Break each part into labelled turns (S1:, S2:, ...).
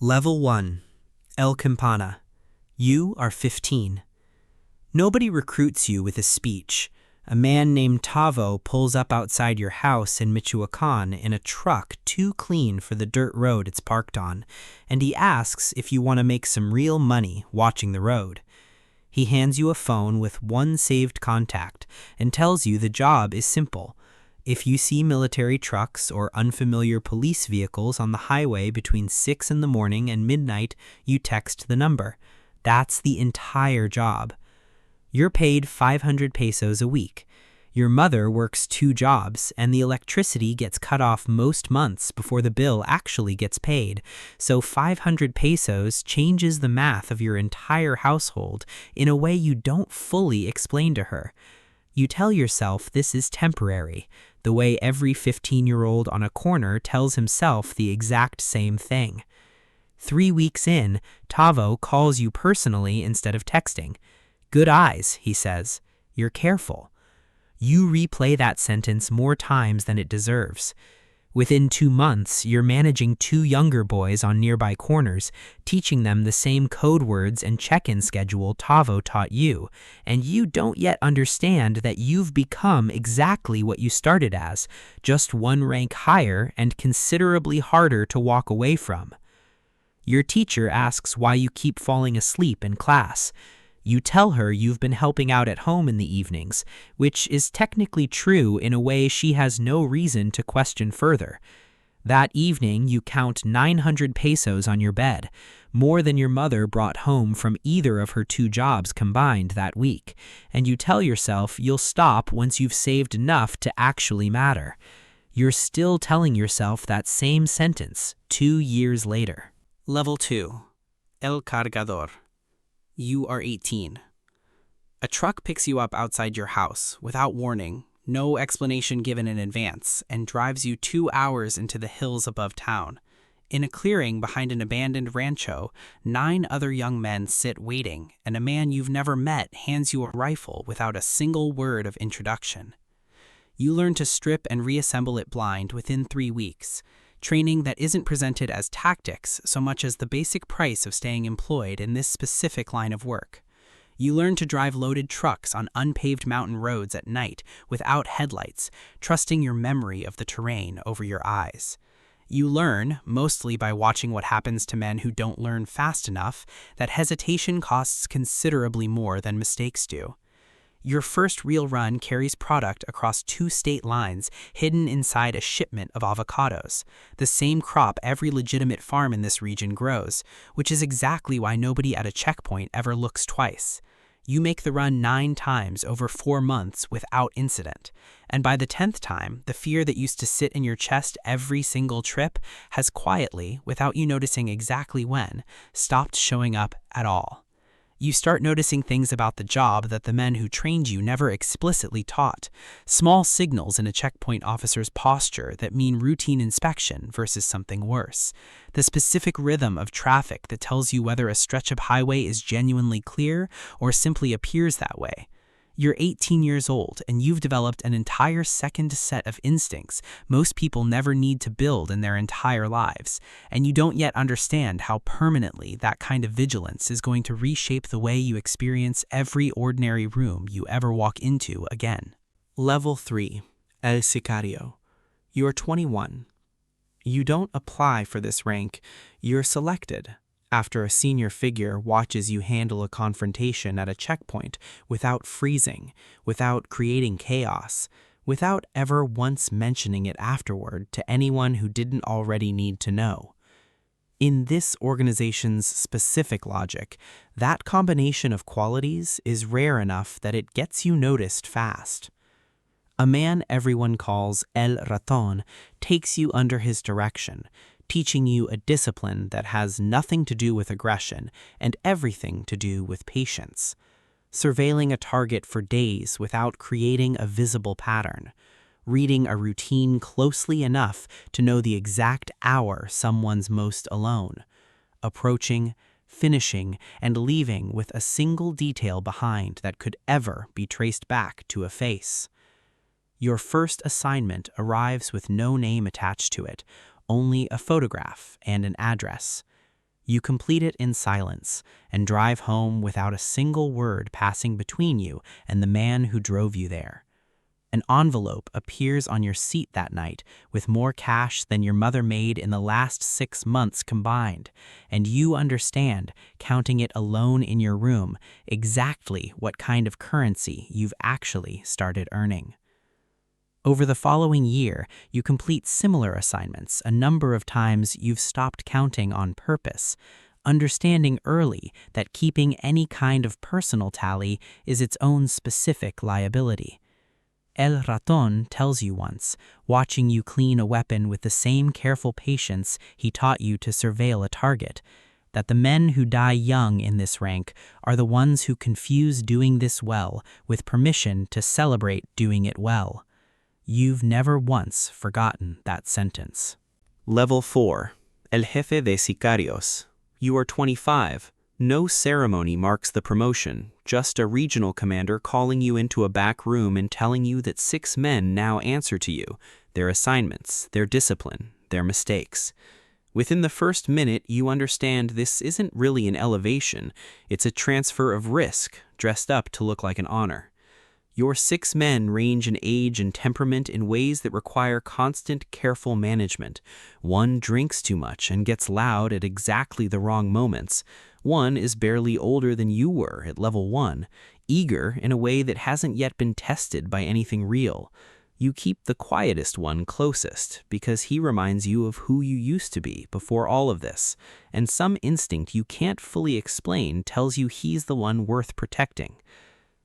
S1: Level 1. El Campana. You are 15. Nobody recruits you with a speech. A man named Tavo pulls up outside your house in Michoacán in a truck too clean for the dirt road it's parked on, and he asks if you want to make some real money watching the road. He hands you a phone with one saved contact and tells you the job is simple. If you see military trucks or unfamiliar police vehicles on the highway between 6 in the morning and midnight, you text the number. That's the entire job. You're paid 500 pesos a week. Your mother works 2 jobs, and the electricity gets cut off most months before the bill actually gets paid, so 500 pesos changes the math of your entire household in a way you don't fully explain to her. You tell yourself this is temporary, the way every 15-year-old on a corner tells himself the exact same thing. 3 weeks in, Tavo calls you personally instead of texting. "Good eyes," he says. "You're careful." You replay that sentence more times than it deserves. Within 2 months, you're managing 2 younger boys on nearby corners, teaching them the same code words and check-in schedule Tavo taught you, and you don't yet understand that you've become exactly what you started as, just 1 rank higher and considerably harder to walk away from. Your teacher asks why you keep falling asleep in class. You tell her you've been helping out at home in the evenings, which is technically true in a way she has no reason to question further. That evening, you count 900 pesos on your bed, more than your mother brought home from either of her 2 jobs combined that week, and you tell yourself you'll stop once you've saved enough to actually matter. You're still telling yourself that same sentence 2 years later. Level 2. El Cargador. You are 18. A truck picks you up outside your house without warning, no explanation given in advance, and drives you 2 hours into the hills above town. In a clearing behind an abandoned rancho, 9 other young men sit waiting, and a man you've never met hands you a rifle without a single word of introduction. You learn to strip and reassemble it blind within 3 weeks. Training that isn't presented as tactics so much as the basic price of staying employed in this specific line of work. You learn to drive loaded trucks on unpaved mountain roads at night without headlights, trusting your memory of the terrain over your eyes. You learn, mostly by watching what happens to men who don't learn fast enough, that hesitation costs considerably more than mistakes do. Your first real run carries product across 2 state lines hidden inside a shipment of avocados, the same crop every legitimate farm in this region grows, which is exactly why nobody at a checkpoint ever looks twice. You make the run 9 times over 4 months without incident, and by the 10th time, the fear that used to sit in your chest every single trip has quietly, without you noticing exactly when, stopped showing up at all. You start noticing things about the job that the men who trained you never explicitly taught, small signals in a checkpoint officer's posture that mean routine inspection versus something worse, the specific rhythm of traffic that tells you whether a stretch of highway is genuinely clear or simply appears that way. You're 18 years old, and you've developed an entire second set of instincts most people never need to build in their entire lives, and you don't yet understand how permanently that kind of vigilance is going to reshape the way you experience every ordinary room you ever walk into again. Level 3. El Sicario. You are 21. You don't apply for this rank, you're selected. After a senior figure watches you handle a confrontation at a checkpoint without freezing, without creating chaos, without ever once mentioning it afterward to anyone who didn't already need to know. In this organization's specific logic, that combination of qualities is rare enough that it gets you noticed fast. A man everyone calls El Raton takes you under his direction, teaching you a discipline that has nothing to do with aggression and everything to do with patience. Surveilling a target for days without creating a visible pattern. Reading a routine closely enough to know the exact hour someone's most alone. Approaching, finishing, and leaving with a single detail behind that could ever be traced back to a face. Your first assignment arrives with no name attached to it, only a photograph and an address. You complete it in silence and drive home without a single word passing between you and the man who drove you there. An envelope appears on your seat that night with more cash than your mother made in the last 6 months combined, and you understand, counting it alone in your room, exactly what kind of currency you've actually started earning. Over the following year, you complete similar assignments a number of times you've stopped counting on purpose, understanding early that keeping any kind of personal tally is its own specific liability. El Raton tells you once, watching you clean a weapon with the same careful patience he taught you to surveil a target, that the men who die young in this rank are the ones who confuse doing this well with permission to celebrate doing it well. You've never once forgotten that sentence. Level 4. El Jefe de Sicarios. You are 25. No ceremony marks the promotion, just a regional commander calling you into a back room and telling you that 6 men now answer to you, their assignments, their discipline, their mistakes. Within the first minute, you understand this isn't really an elevation, it's a transfer of risk, dressed up to look like an honor. Your 6 men range in age and temperament in ways that require constant, careful management. One drinks too much and gets loud at exactly the wrong moments. One is barely older than you were at level 1, eager in a way that hasn't yet been tested by anything real. You keep the quietest one closest because he reminds you of who you used to be before all of this, and some instinct you can't fully explain tells you he's the one worth protecting.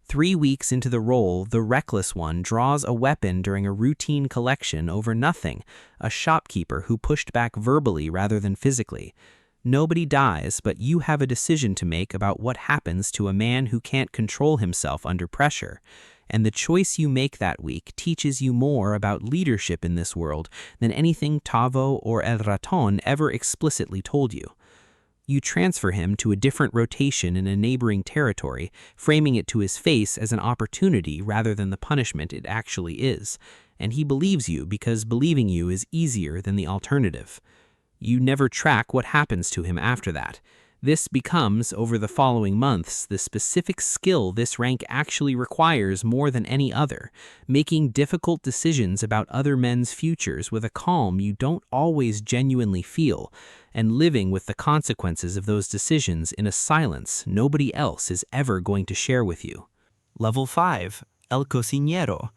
S1: 3 weeks into the role, the reckless one draws a weapon during a routine collection over nothing, a shopkeeper who pushed back verbally rather than physically. Nobody dies, but you have a decision to make about what happens to a man who can't control himself under pressure. And the choice you make that week teaches you more about leadership in this world than anything Tavo or El Raton ever explicitly told you. You transfer him to a different rotation in a neighboring territory, framing it to his face as an opportunity rather than the punishment it actually is, and he believes you because believing you is easier than the alternative. You never track what happens to him after that. This becomes, over the following months, the specific skill this rank actually requires more than any other, making difficult decisions about other men's futures with a calm you don't always genuinely feel, and living with the consequences of those decisions in a silence nobody else is ever going to share with you. Level 5. El Cocinero.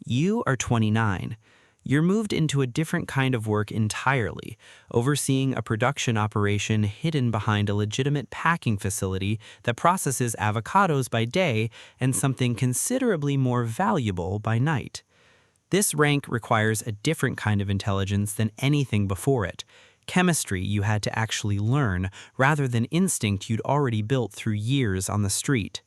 S1: You are 29. You're moved into a different kind of work entirely, overseeing a production operation hidden behind a legitimate packing facility that processes avocados by day and something considerably more valuable by night. This rank requires a different kind of intelligence than anything before it. Chemistry you had to actually learn, rather than instinct you'd already built through years on the street.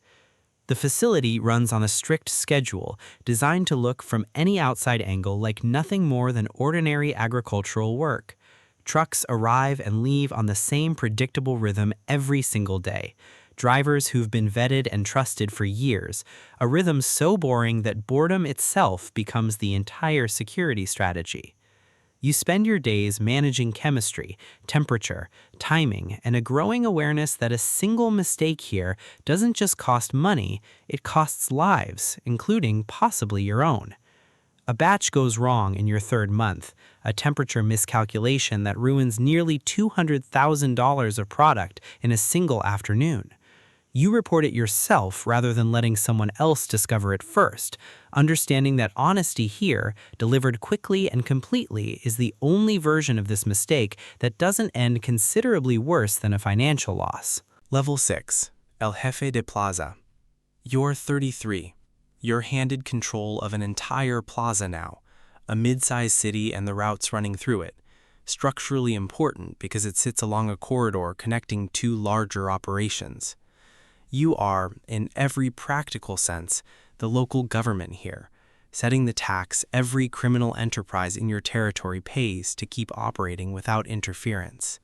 S1: The facility runs on a strict schedule, designed to look from any outside angle like nothing more than ordinary agricultural work. Trucks arrive and leave on the same predictable rhythm every single day. Drivers who've been vetted and trusted for years, a rhythm so boring that boredom itself becomes the entire security strategy. You spend your days managing chemistry, temperature, timing, and a growing awareness that a single mistake here doesn't just cost money, it costs lives, including possibly your own. A batch goes wrong in your 3rd month, a temperature miscalculation that ruins nearly $200,000 of product in a single afternoon. You report it yourself rather than letting someone else discover it first, understanding that honesty here, delivered quickly and completely, is the only version of this mistake that doesn't end considerably worse than a financial loss.
S2: Level 6. El Jefe de Plaza. You're 33. You're handed control of an entire plaza now, a mid-sized city and the routes running through it. Structurally important because it sits along a corridor connecting 2 larger operations. You are, in every practical sense, the local government here, setting the tax every criminal enterprise in your territory pays to keep operating without interference.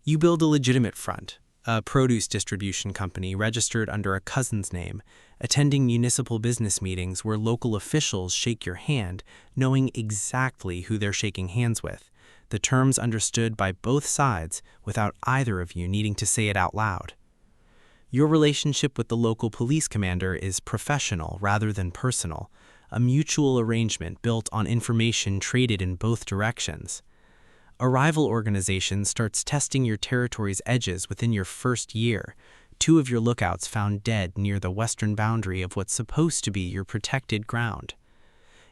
S2: You build a legitimate front, a produce distribution company registered under a cousin's name, attending municipal business meetings where local officials shake your hand, knowing exactly who they're shaking hands with, the terms understood by both sides without either of you needing to say it out loud. Your relationship with the local police commander is professional rather than personal, a mutual arrangement built on information traded in both directions. A rival organization starts testing your territory's edges within your first year. 2 of your lookouts found dead near the western boundary of what's supposed to be your protected ground.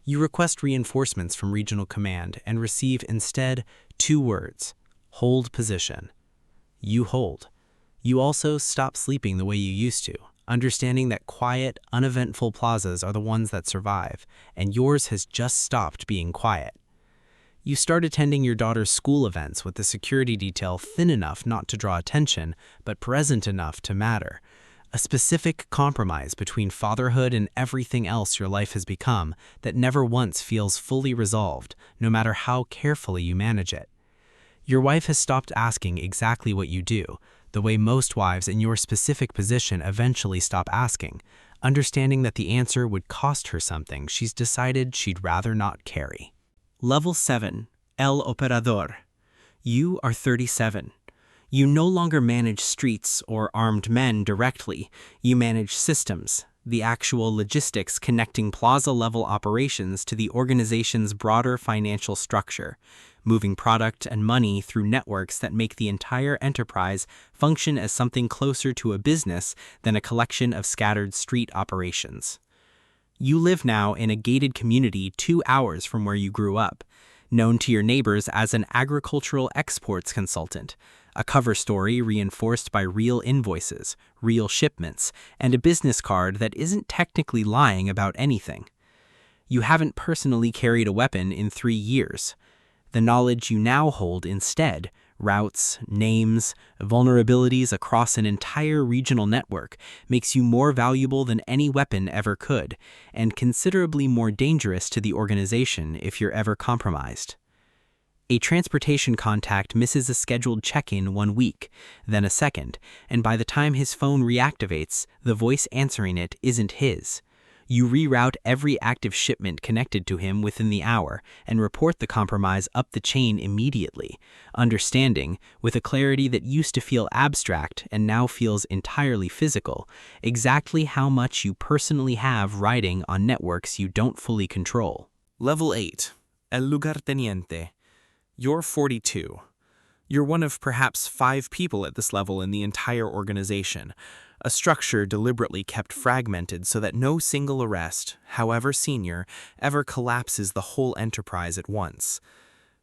S2: You request reinforcements from regional command and receive instead 2 words: hold position. You hold. You also stop sleeping the way you used to, understanding that quiet, uneventful plazas are the ones that survive, and yours has just stopped being quiet. You start attending your daughter's school events with the security detail thin enough not to draw attention, but present enough to matter. A specific compromise between fatherhood and everything else your life has become that never once feels fully resolved, no matter how carefully you manage it. Your wife has stopped asking exactly what you do, the way most wives in your specific position eventually stop asking. Understanding that the answer would cost her something she's decided she'd rather not carry. Level 7, El Operador. You are 37. You no longer manage streets or armed men directly. You manage systems, the actual logistics connecting plaza-level operations to the organization's broader financial structure, moving product and money through networks that make the entire enterprise function as something closer to a business than a collection of scattered street operations. You live now in a gated community 2 hours from where you grew up, known to your neighbors as an agricultural exports consultant, a cover story reinforced by real invoices, real shipments, and a business card that isn't technically lying about anything. You haven't personally carried a weapon in 3 years. The knowledge you now hold instead, routes, names, vulnerabilities across an entire regional network, makes you more valuable than any weapon ever could, and considerably more dangerous to the organization if you're ever compromised. A transportation contact misses a scheduled check-in 1 week, then a second, and by the time his phone reactivates, the voice answering it isn't his. You reroute every active shipment connected to him within the hour and report the compromise up the chain immediately, understanding, with a clarity that used to feel abstract and now feels entirely physical, exactly how much you personally have riding on networks you don't fully control.
S3: Level 8, El Lugarteniente. You're 42. You're one of perhaps 5 people at this level in the entire organization, a structure deliberately kept fragmented so that no single arrest, however senior, ever collapses the whole enterprise at once.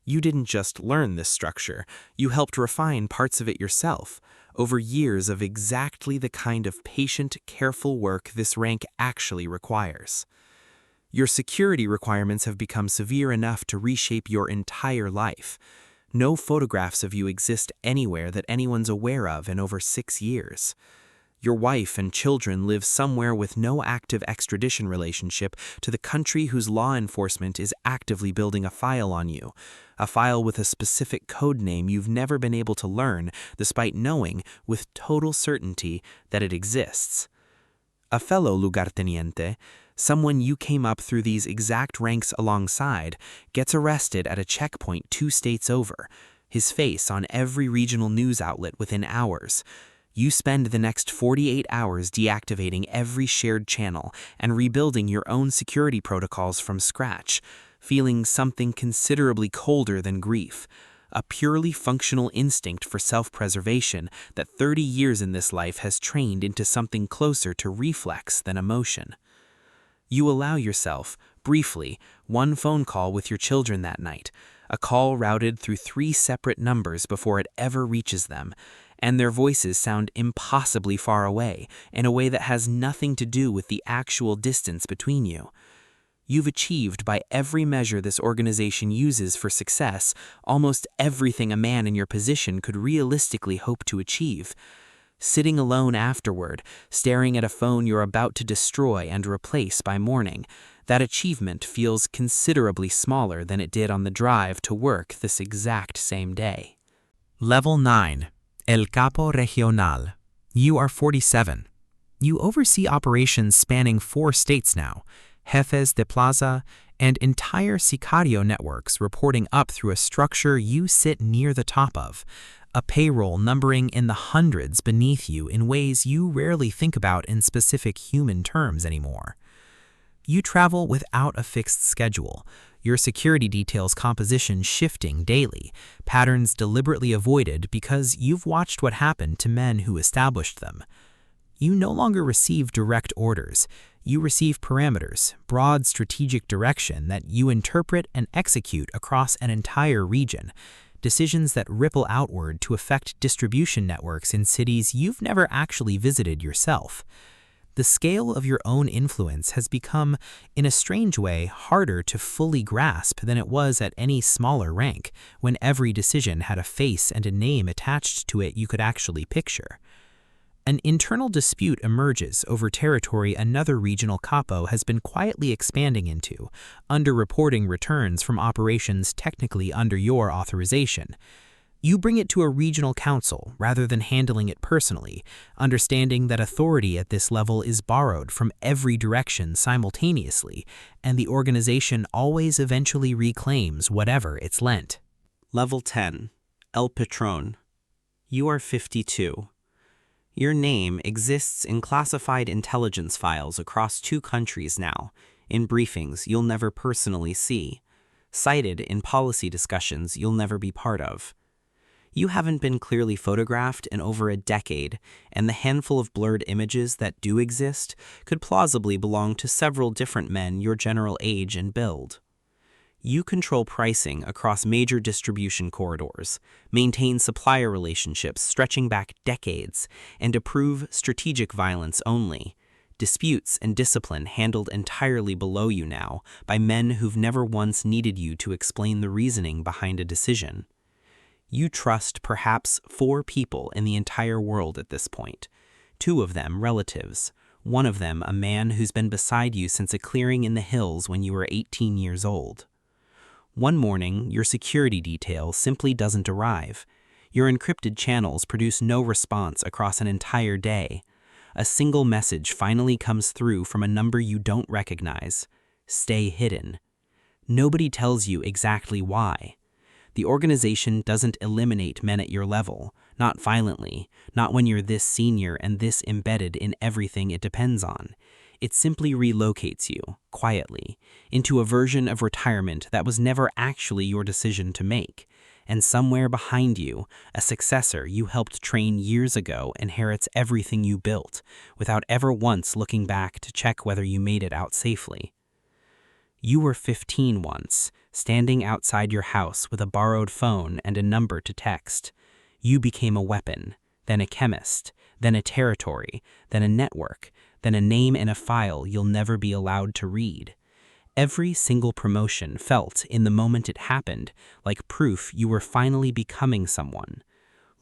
S3: You didn't just learn this structure, you helped refine parts of it yourself, over years of exactly the kind of patient, careful work this rank actually requires. Your security requirements have become severe enough to reshape your entire life. No photographs of you exist anywhere that anyone's aware of in over 6 years. Your wife and children live somewhere with no active extradition relationship to the country whose law enforcement is actively building a file on you, a file with a specific code name you've never been able to learn despite knowing with total certainty that it exists. A fellow lugarteniente, someone you came up through these exact ranks alongside, gets arrested at a checkpoint 2 states over, his face on every regional news outlet within hours. You spend the next 48 hours deactivating every shared channel and rebuilding your own security protocols from scratch, feeling something considerably colder than grief, a purely functional instinct for self-preservation that 30 years in this life has trained into something closer to reflex than emotion. You allow yourself, briefly, 1 phone call with your children that night, a call routed through 3 separate numbers before it ever reaches them, and their voices sound impossibly far away in a way that has nothing to do with the actual distance between you. You've achieved, by every measure this organization uses for success, almost everything a man in your position could realistically hope to achieve. Sitting alone afterward, staring at a phone you're about to destroy and replace by morning, that achievement feels considerably smaller than it did on the drive to work this exact same day.
S2: Level 9, El Capo Regional. You are 47. You oversee operations spanning 4 states now,
S3: jefes de plaza, and entire sicario networks reporting up through a structure you sit near the top of, a payroll numbering in the hundreds beneath you in ways you rarely think about in specific human terms anymore. You travel without a fixed schedule, your security details composition shifting daily, patterns deliberately avoided because you've watched what happened to men who established them. You no longer receive direct orders. You receive parameters, broad strategic direction that you interpret and execute across an entire region, decisions that ripple outward to affect distribution networks in cities you've never actually visited yourself. The scale of your own influence has become, in a strange way, harder to fully grasp than it was at any smaller rank, when every decision had a face and a name attached to it you could actually picture. An internal dispute emerges over territory another regional capo has been quietly expanding into, underreporting returns from operations technically under your authorization. You bring it to a regional council rather than handling it personally, understanding that authority at this level is borrowed from every direction simultaneously, and the organization always eventually reclaims whatever it's lent.
S1: Level 10. El Patron. You are 52. Your name exists in classified intelligence files across 2 countries now, in briefings you'll never personally see, cited in policy discussions you'll never be part of. You haven't been clearly photographed in over a decade, and the handful of blurred images that do exist could plausibly belong to several different men your general age and build. You control pricing across major distribution corridors, maintain supplier relationships stretching back decades, and approve strategic violence only. Disputes and discipline handled entirely below you now by men who've never once needed you to explain the reasoning behind a decision. You trust perhaps 4 people in the entire world at this point, 2 of them relatives, one of them a man who's been beside you since a clearing in the hills when you were 18 years old. One morning, your security detail simply doesn't arrive. Your encrypted channels produce no response across an entire day. A single message finally comes through from a number you don't recognize. Stay hidden. Nobody tells you exactly why. The organization doesn't eliminate men at your level, not violently, not when you're this senior and this embedded in everything it depends on. It simply relocates you, quietly, into a version of retirement that was never actually your decision to make, and somewhere behind you, a successor you helped train years ago inherits everything you built, without ever once looking back to check whether you made it out safely. You were 15 once, standing outside your house with a borrowed phone and a number to text. You became a weapon, then a chemist, then a territory, then a network, then a name in a file you'll never be allowed to read. Every single promotion felt, in the moment it happened, like proof you were finally becoming someone.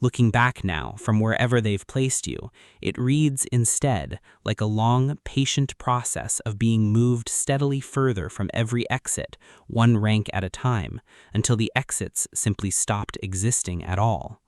S1: Looking back now, from wherever they've placed you, it reads instead like a long, patient process of being moved steadily further from every exit, one rank at a time, until the exits simply stopped existing at all.